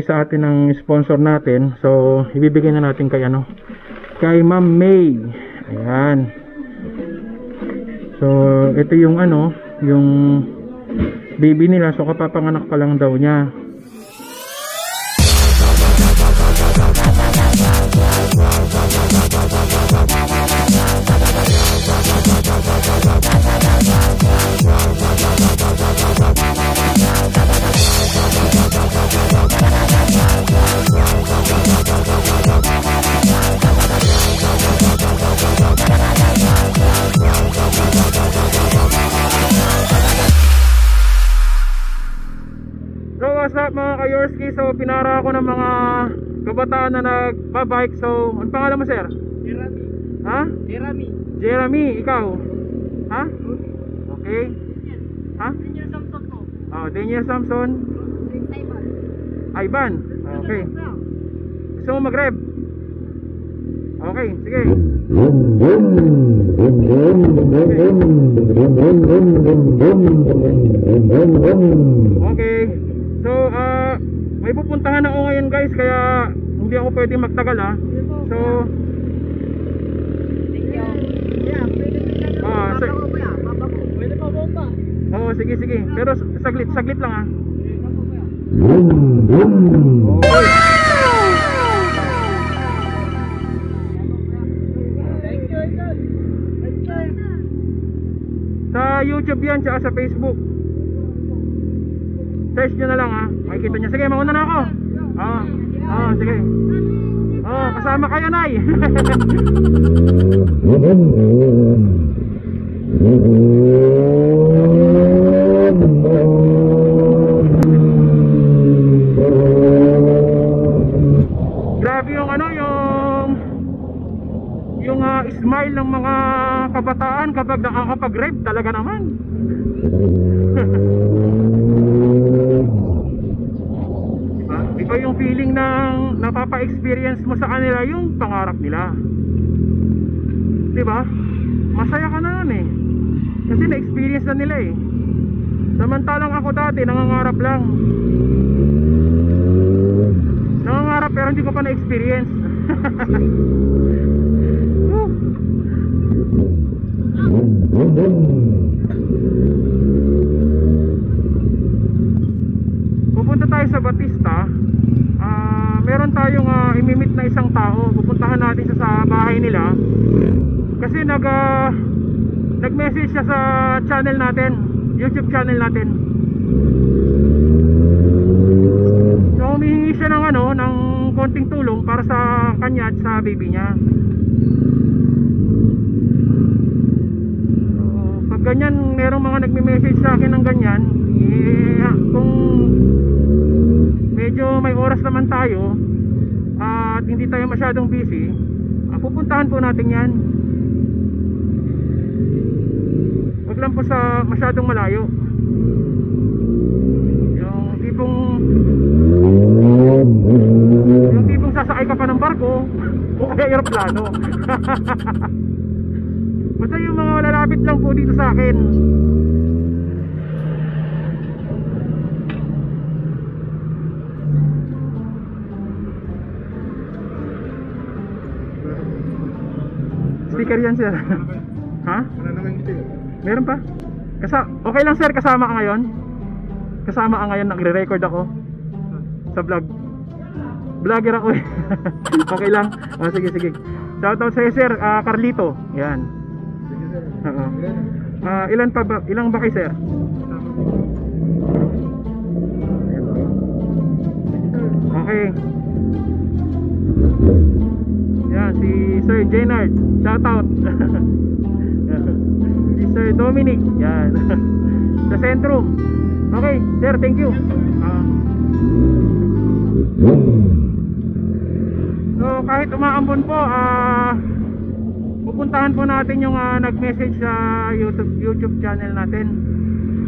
nagbigay sa atin ng sponsor natin. So ibibigay na natin kay ano, kay Ma'am May. Ayan. So ito yung ano, yung baby nila. So kapapanganak pa lang daw niya. So what's up mga ka-yorzky? So pinara ako ng mga kabataan na nagbabike. So ano pangalan mo sir? Jeremy. Ha? Jeremy. Jeremy, ikaw? Ha? Okay. Ha? Daniel Samson ko. Oh, Daniel Samson. Ivan. Okay. Gusto mo mag-rev? Okay, sige. Okay. So, may pupuntahan ako ngayon guys, kaya hindi ako pwedeng magtagal ha. So, Pwede pa bomba. oh, sige. Pero saglit lang ha. Okay. Sa YouTube yan, tsaka sa Facebook. Search nyo na lang ha. Makikita nyo. Sige, mauna na ako. Sige. Kasama kayo, Nay. Grabe yung ano, yung smile ng mga kabataan kapag nakakapag-rev talaga naman. Iba yung feeling ng napapa-experience mo sa kanila yung pangarap nila. Diba? Masaya ka na nun eh. Kasi na-experience na nila eh. Samantalang ako dati nangangarap lang. Nangangarap pero hindi ko pa na-experience. Pupunta tayo sa Batista. Meron tayong imimit na isang tao. Pupuntahan natin siya sa bahay nila. Kasi nag-message siya sa channel natin, YouTube channel natin. So humihingi siya ng ng konting tulong para sa kanya at sa baby niya. Pag ganyan, merong mga nagme-message sa akin ng ganyan, kung medyo may oras naman tayo at hindi tayo masyadong busy, pupuntahan po natin yan. Wag lang po sa masyadong malayo. Yung tipong sasakay ka pa ng barko o kaya aeroplano. Basta yung mga malalapit lang po dito sa akin. Sticker yan sir. Ha? Meron pa? Okay lang sir, kasama ka ngayon? Kasama ka ngayon, nagre-record ako sa vlog. Vlogger ako eh. Okay lang? Sige. Shoutout sa'yo sir, Carlito. Yan. Ilang ba kayo sir? Okay. Yan, si Sir Jenard. Shoutout. Si Sir Dominic. Yan. Sa Centrum. Okay, sir, thank you. So kahit umaambon po, pupuntahan po natin yung nag-message sa YouTube channel natin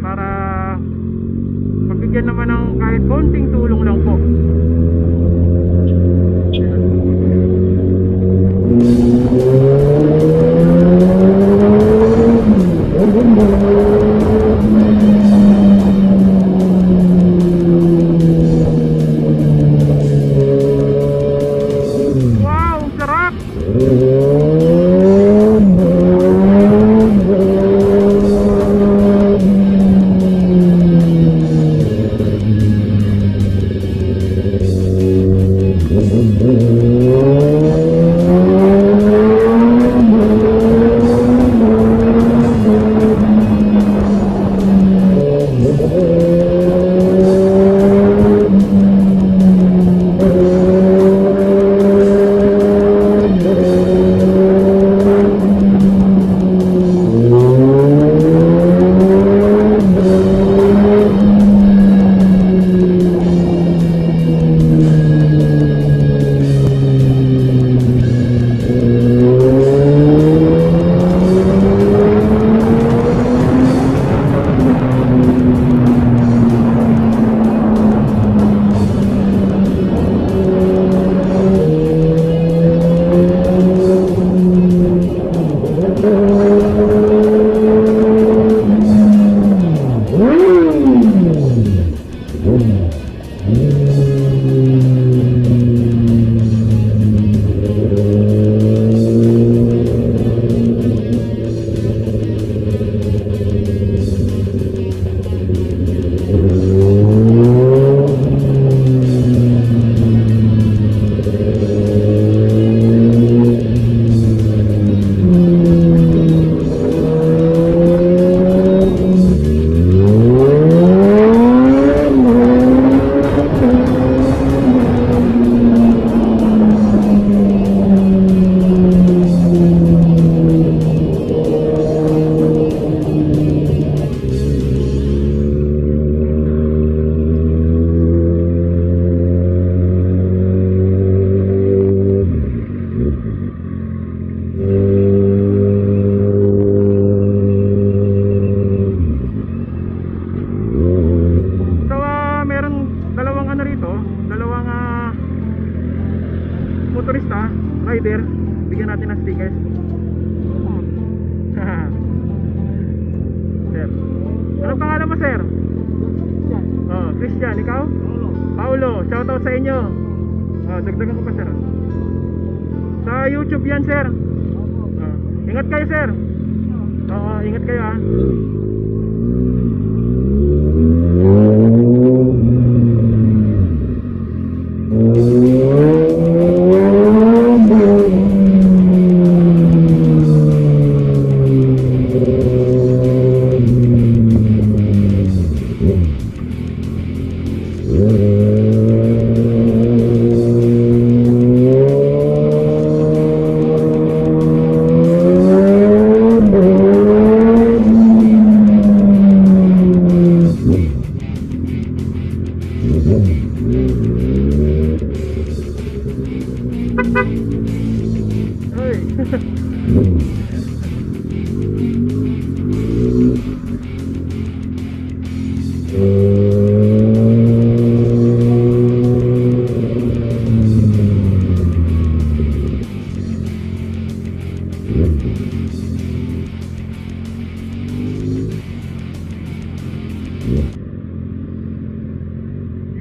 para pagbigyan naman ng kahit konting tulong lang po. motorista, rider, bigyan natin ng stickers. Sir, anong pangalan mo, sir? Oh, Christian, ikaw? Paulo, shoutout sa inyo. Oh, dagdagan ko pa, sir. Sa YouTube yan, sir. Ingat kayo, sir. Oo, ingat kayo, ah.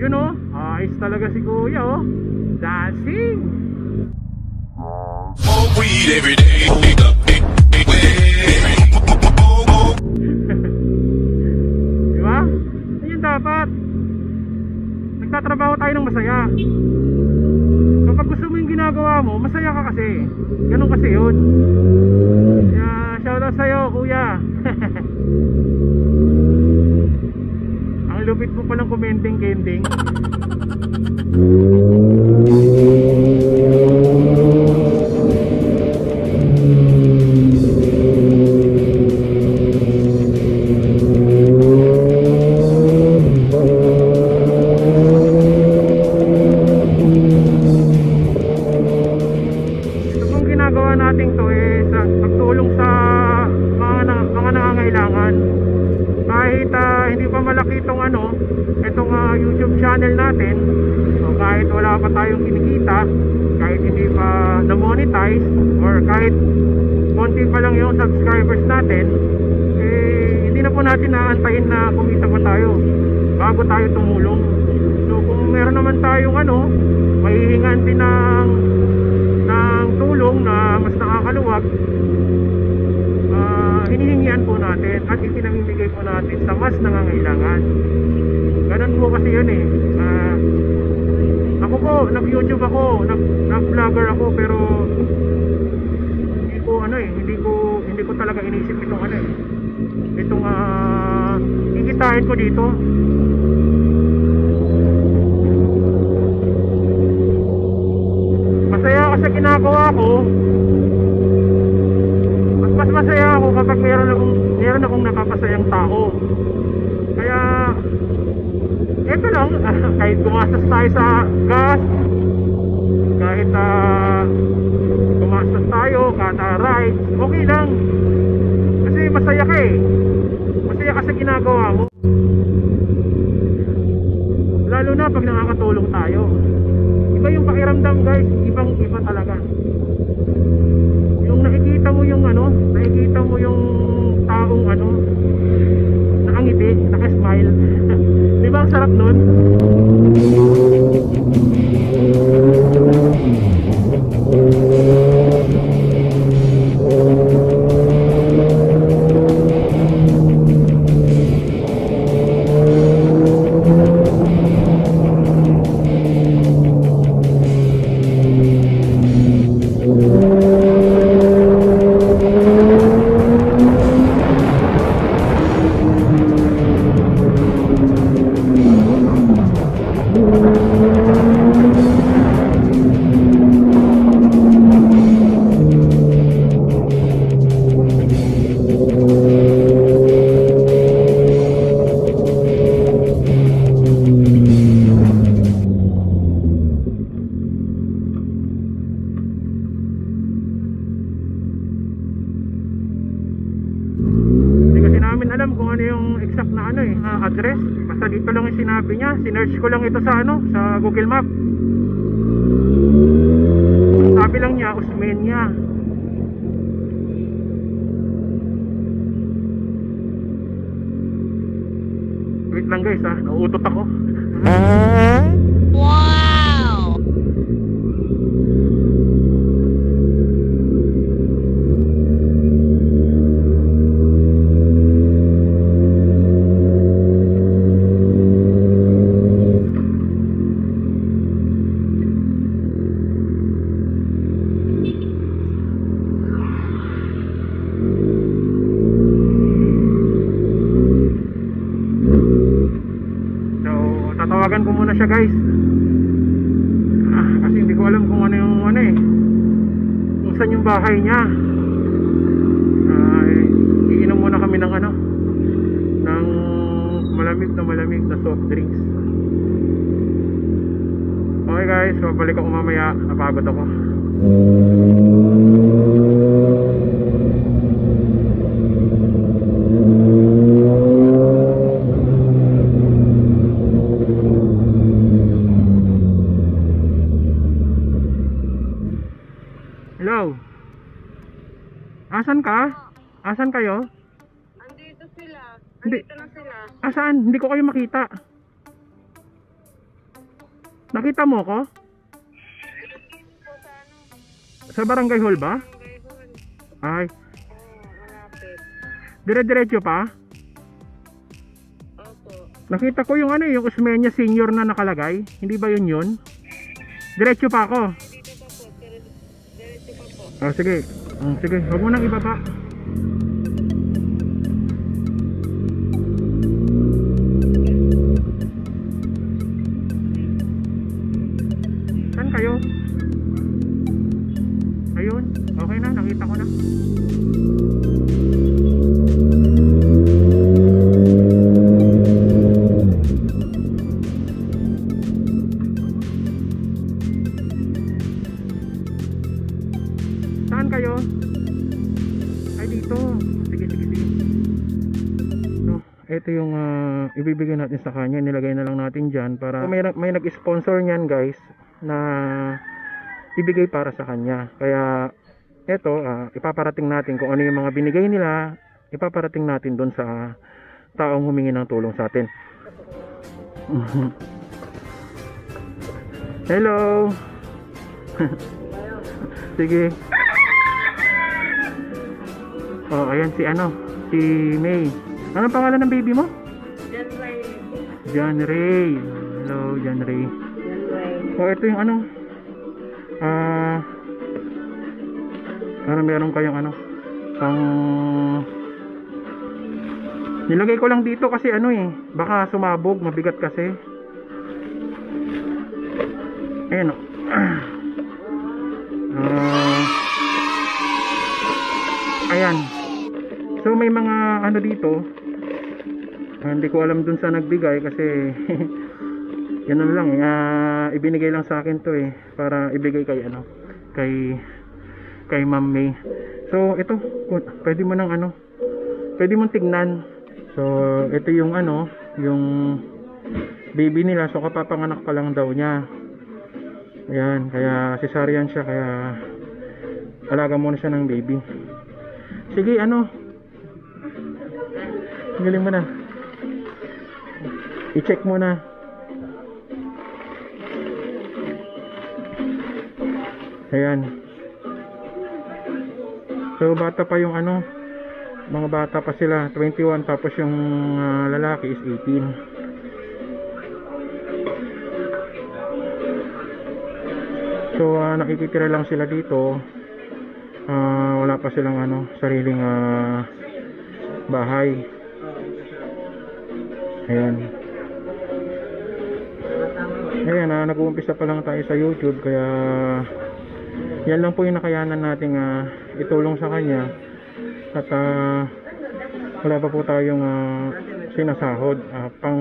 Yun oh, ayos talaga si kuya oh. Dancing. Weed every day. Diba? Ayun dapat. Nagtatrabaho tayo ng masaya. Kapag gusto mo yung ginagawa mo, masaya ka kasi. Ganun kasi yun. Kaya shoutout sa'yo kuya. Ang lupit mo palang commenting, kending. YouTube channel natin, so kahit wala pa tayong kinikita, kahit hindi pa na-monetize, or kahit konti pa lang yung subscribers natin, eh hindi na po natin naantayin na kumita pa tayo bago tayo tumulong. So kung meron naman tayong mahihingan din ng tulong na mas nakakaluwag, hinihingian po natin at ipinamimigay po natin sa mas nangangailangan. Ganun po kasi yun eh. Ako po, nag-YouTube ako, nag-vlogger ako, pero hindi ko talaga inisip itong itong ikitain ko dito. Masaya ako sa ginagawa ko. Mas masaya ako kapag meron akong napapasayang tao. Kaya eto lang, kahit gumastos tayo sa gas, kahit gumastos tayo kada rides, okay lang. Kasi masaya ka eh. Masaya ka sa ginagawa mo. Lalo na pag nakakatulong tayo. Iba yung pakiramdam guys, ibang iba talaga. Yung nakikita mo yung taong nakangiti, nakasmile. Di ba ang sarap nun? Alam kung ano yung exact na address. Basta dito lang yung sinabi niya. Sinearch ko lang ito sa sa Google Map. lang niya, usmen niya. Wait lang guys ha, nauutot ako. Wow! Tatawagan ko muna siya guys. Kasi hindi ko alam kung ano yung ano eh, kung saan yung bahay niya. Iinom muna kami ng ano, ng malamig na soft drinks. Okay guys, babalik ako mamaya, napagod ako. Hello? Asan ka? Asan kayo? Andito sila. Hindi. Andito na sila. Asan? Hindi ko kayo makita. Nakita mo ko? Sa barangay hall ba? Ay, Malapit. dire-diretso pa? Opo. Nakita ko yung ano, yung Usmeña senior na nakalagay. Hindi ba yun yun? Diretso pa ako. Dito pa po. Diretso pa po. Sige. Sige, huwag mo nang ibaba. Saan kayo? Ayun, okay na, nakita ko na. Saan kayo? Ay dito. Sige. No, ito yung ibibigay natin sa kanya. Nilagay na lang natin dyan para may nag-sponsor niyan guys na ibigay para sa kanya. Kaya ito, ipaparating natin kung ano yung mga binigay nila. Ipaparating natin doon sa taong humingi ng tulong sa atin. Hello. Sige. Oh, ayan si si May. Anong pangalan ng baby mo? John Ray. John Ray. Hello, John Ray. John Ray. Oh, ito yung meron kayong pang nilagay ko lang dito kasi baka sumabog, mabigat kasi. Ayan ayan. So may mga dito. Hindi ko alam dun sa nagbigay kasi yan lang ibinigay lang sa akin to para ibigay kay kay Ma'am May. So ito, pwede mo mong tignan. So ito yung yung baby nila. So kapapanganak pa lang daw niya. Ayan, kaya cesarean siya, kaya alaga muna siya ng baby. Sige, galing mo na. I-check mo na. Ayan. So bata pa yung mga bata pa sila, 21, tapos yung lalaki is 18. So nakikitira lang sila dito. Wala pa silang sariling bahay. Ayan. Nag-uumpisa pa lang tayo sa YouTube, kaya yan lang po yung nakayanan nating itulong sa kanya. At wala pa po tayong sinasahod. Pang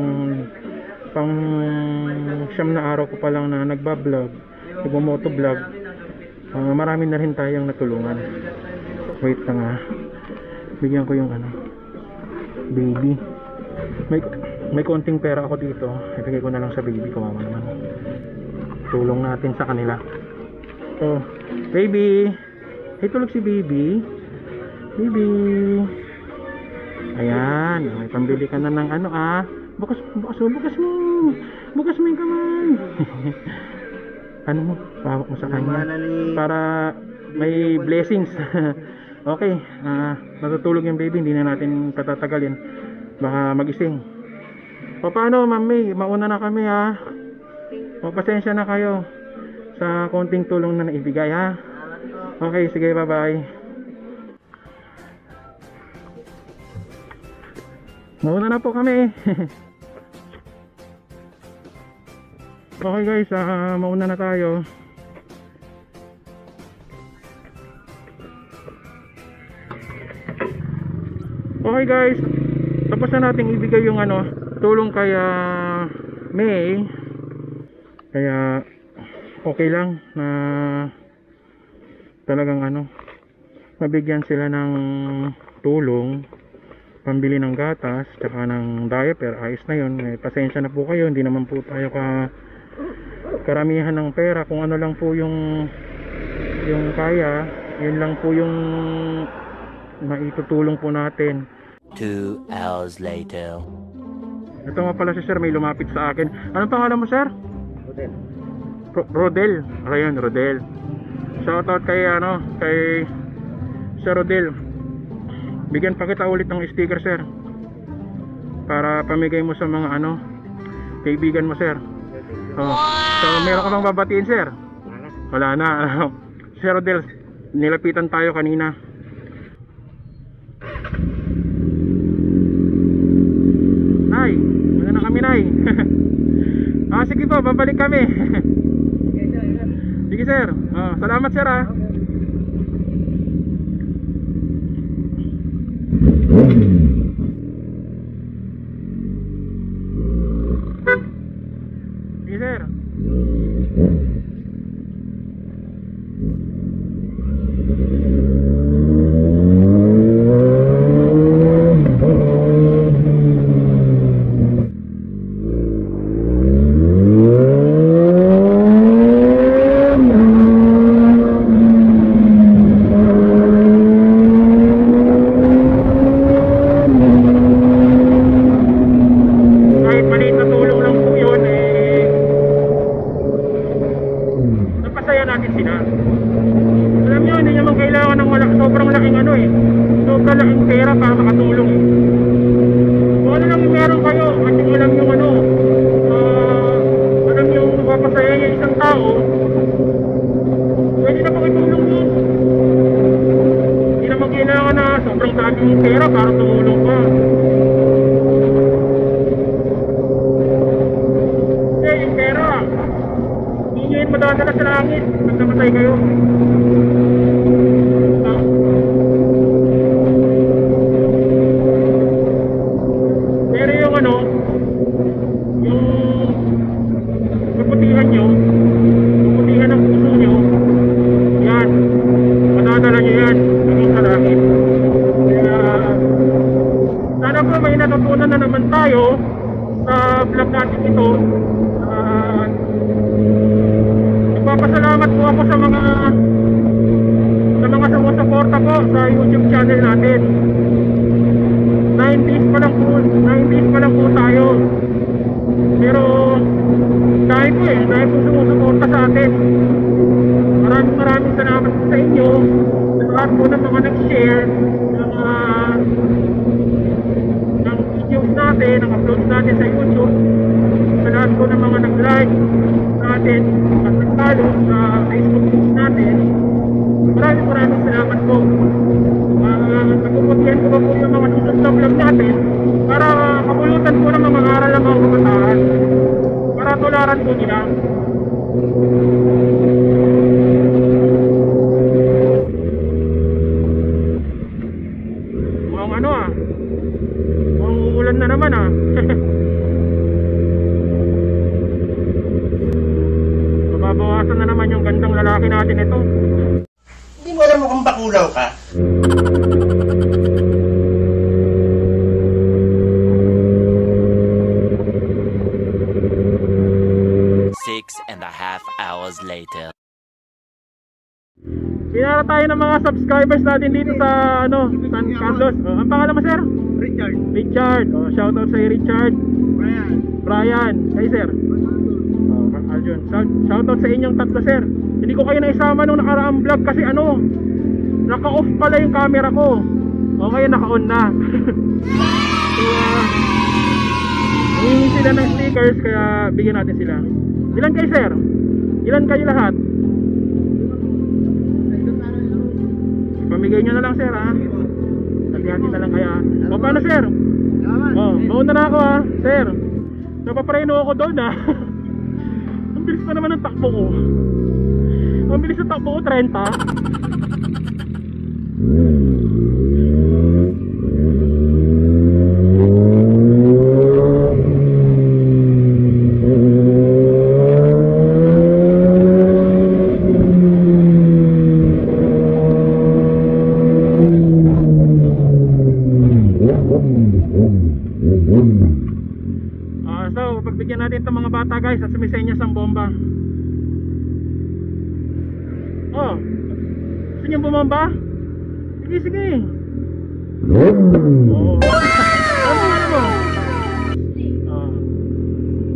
siyam na araw ko pa lang na nagbablog, nagmo-moto vlog. Marami na rin tayong natulungan. Wait lang bigyan ko yung baby. May konting pera ako dito, ibigay ko na lang sa baby, kawawa naman. Tulong natin sa kanila. So Baby. Hey, tulog si baby. Baby. Ayan. May pambili ka na ng ano Bukas mo. Bukas mo yung kamay. Ano mo? Pahawak mo sa kanya. Para may blessings. Okay. Matutulog yung baby. Hindi na natin patatagalin. Baka magising. Paano, Ma'am May? Mauna na kami Pasensya na kayo sa konting tulong na naibigay Okay, sige, bye-bye. Mauna na po kami. Okay guys, mauna na tayo. Okay guys, tapos na nating ibigay yung tulong kay May. Kaya okay lang na talagang mabigyan sila ng tulong, pambili ng gatas tsaka ng diaper. Ayos na yun. Pasensya na po kayo, hindi naman po tayo karamihan ng pera. Kung ano lang po yung kaya, yun lang po yung maitutulong po natin. 2 hours later. Ito nga pala si sir, may lumapit sa akin. Anong pangalan mo, sir? Rodel. Ayun, Rodel. Shoutout kay Sir Rodel. Bigyan pa kita ulit ng sticker, sir, para pamigay mo sa mga kaibigan mo, sir. So meron ka bang babatiin, sir? Wala na. Sir Rodel, nilapitan tayo kanina. Nay, wala na kami, Nay. Sige po, babalik kami. Sige, sir. Salamat, sir, Sige, sir. Nagpapasalamat po ako sa mga sumusuporta po sa YouTube channel natin. 9 days pa lang po tayo. Pero dahil po sumusuporta sa atin. Maraming salamat po sa inyo. Sa lahat po ng mga nag-share ng videos natin, ng uploads natin sa YouTube. Sa lahat po ng mga nag-like natin at nag-follow sa Facebook page natin. Maraming salamat po. Nagpuputihan ko pa po yung mga susunod na vlog natin para kapulutan po ng mga aral ng mga kabataan, para tularan po nila. Mukhang uulan na naman mababawasan na naman yung gandang lalaki natin ito. Hindi mo alam mo kung bakulaw ka. Six and a half hours later. Pinara tayo ng mga subscribers natin dito sa ano, San Carlos. Oh, ang pangalan mo, sir? Richard. Richard. Oh, shoutout sa Richard. Brian. Brian. Hey, sir. Oh, Arjun. Shoutout sa inyong tatlo, sir. Hindi ko kayo naisama nung nakaraang vlog kasi ano, naka-off pala yung camera ko. O ngayon naka-on na. So, humingi sila ng stickers kaya bigyan natin sila. Ilan kayo, sir? Ilan kayo lahat? Pamigay nyo na lang, sir, ha? Naghihati na lang kaya. O paano, sir? O, mauna na ako, ha? Sir, napapreno ako doon, ha? Ang bilis pa naman ng takbo ko. Ang bilis ng takbo ko, 30. So, pagbigyan natin itong mga bata, guys, at sumisenyas ang bomba. Oh, gusto nyo bumamba? Sige, sige. Oh. Ano mo? Oh.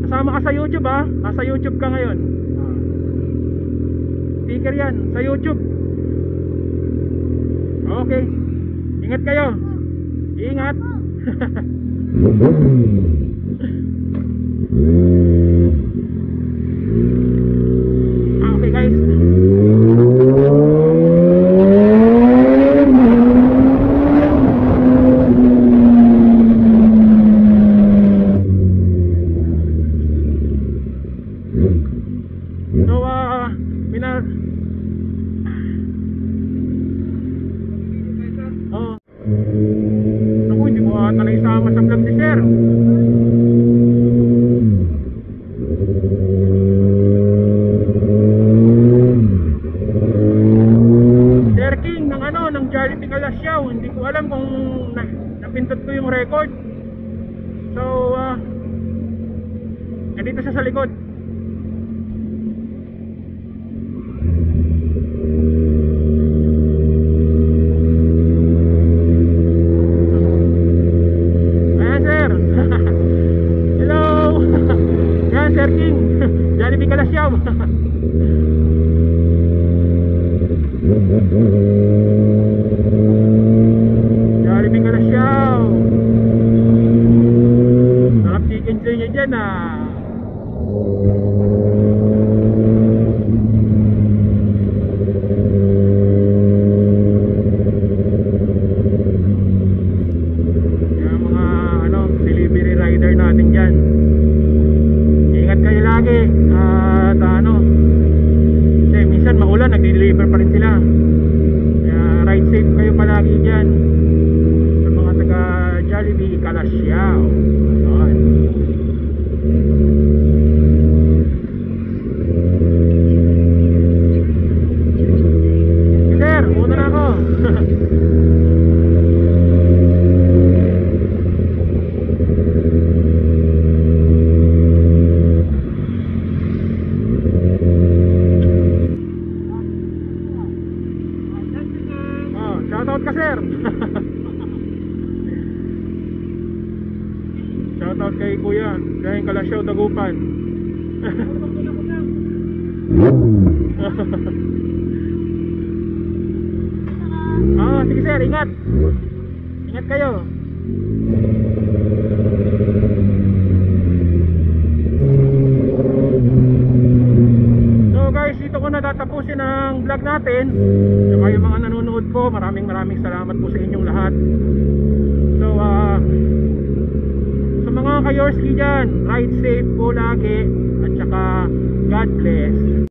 Kasama ka sa YouTube, ha? Nasa YouTube ka ngayon. Oh. Speaker yan, sa YouTube. Okay. Ingat kayo. Ingat. Okay, guys. So, oh. Naku, hindi mo ata naisama sa vlog si sir. Sir King ng ano, ng Jollibee Kalasyaw. Hindi ko alam kung napindot ko yung record. So, nandito siya sa likod. Sir King, Jollibee Kalasyaw. Jollibee Kalasyaw. Sarap chicken joy niya dyan, ah. Yung mga ano, delivery rider natin dyan, ingat kayo lagi. At ano, kasi minsan maulan, nagde-deliver pa rin sila. Kaya ride safe kayo palagi dyan sa mga taga Jollibee Kalasyaw. Ayun. Sir, una na ako. Shoutout ka, sir. Shoutout kay kuya, kay Kalasyaw Dagupan. Sige sir, ingat. Ingat kayo. So guys, dito ko na tatapusin ang vlog natin. Saka yung mga nanonood ko, maraming salamat po sa inyong lahat. So sa mga ka-yorzky dyan, ride safe po lagi. At saka God bless.